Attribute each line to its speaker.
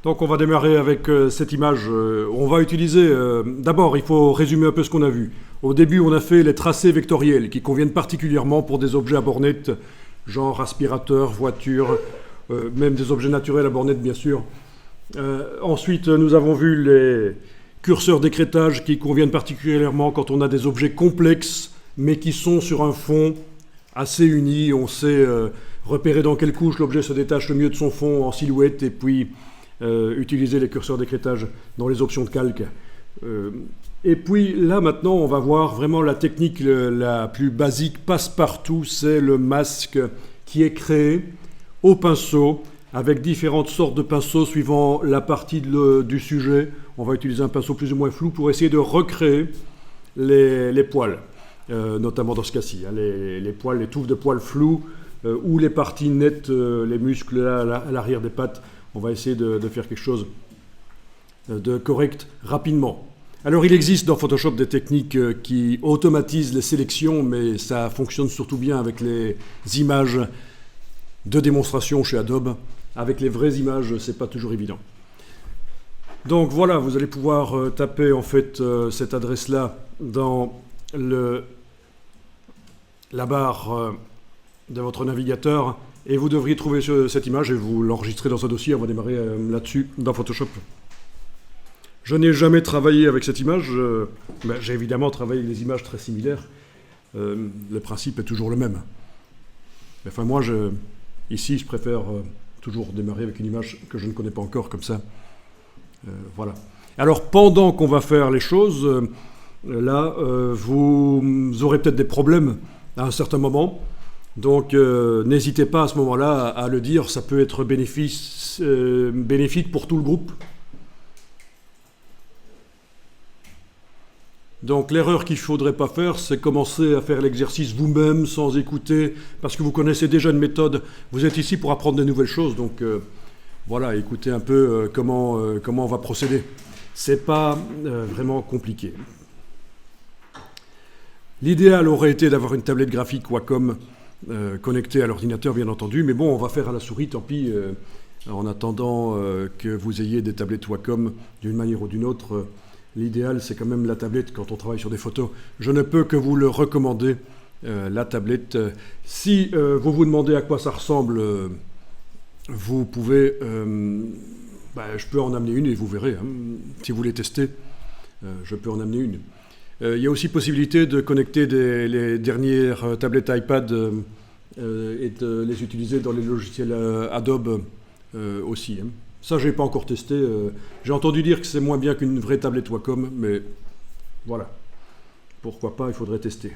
Speaker 1: Donc on va démarrer avec cette image. On va utiliser... D'abord, il faut résumer un peu ce qu'on a vu. Au début, on a fait les tracés vectoriels qui conviennent particulièrement pour des objets à bornettes, genre aspirateur, voiture, même des objets naturels à bornettes, bien sûr. Ensuite, nous avons vu les curseurs d'écrêtage qui conviennent particulièrement quand on a des objets complexes, mais qui sont sur un fond assez uni. On sait repérer dans quelle couche l'objet se détache le mieux de son fond en silhouette, et puis utiliser les curseurs d'écrêtage dans les options de calque. Et puis là maintenant on va voir vraiment la technique la plus basique, passe-partout, c'est le masque qui est créé au pinceau avec différentes sortes de pinceaux suivant la partie du sujet. On va utiliser un pinceau plus ou moins flou pour essayer de recréer les poils, notamment dans ce cas-ci, hein, les poils, les touffes de poils flous ou les parties nettes, les muscles à l'arrière des pattes. On va essayer de faire quelque chose de correct rapidement. Alors il existe dans Photoshop des techniques qui automatisent les sélections, mais ça fonctionne surtout bien avec les images de démonstration chez Adobe. Avec les vraies images, c'est pas toujours évident. Donc voilà, vous allez pouvoir taper en fait cette adresse-là dans la barre de votre navigateur. Et vous devriez trouver cette image et vous l'enregistrez dans un dossier. On va démarrer là-dessus dans Photoshop. Je n'ai jamais travaillé avec cette image. J'ai évidemment travaillé avec des images très similaires. Le principe est toujours le même. Enfin, moi, ici, je préfère toujours démarrer avec une image que je ne connais pas encore, comme ça. Voilà. Alors, pendant qu'on va faire les choses, là, vous aurez peut-être des problèmes à un certain moment. Donc n'hésitez pas à ce moment-là à le dire, ça peut être bénéfique pour tout le groupe. Donc l'erreur qu'il ne faudrait pas faire, c'est commencer à faire l'exercice vous-même sans écouter, parce que vous connaissez déjà une méthode. Vous êtes ici pour apprendre de nouvelles choses, donc voilà, écoutez un peu comment on va procéder. C'est pas vraiment compliqué. L'idéal aurait été d'avoir une tablette graphique Wacom connecté à l'ordinateur, bien entendu, mais bon, on va faire à la souris, tant pis, en attendant que vous ayez des tablettes Wacom d'une manière ou d'une autre. L'idéal, c'est quand même la tablette quand on travaille sur des photos. Je ne peux que vous le recommander, la tablette. Si vous vous demandez à quoi ça ressemble, vous pouvez... je peux en amener une et vous verrez. Hein, si vous voulez tester, je peux en amener une. Il y a aussi possibilité de connecter les dernières tablettes iPad et de les utiliser dans les logiciels Adobe aussi. Hein. Ça, je n'ai pas encore testé. J'ai entendu dire que c'est moins bien qu'une vraie tablette Wacom, mais voilà. Pourquoi pas, il faudrait tester.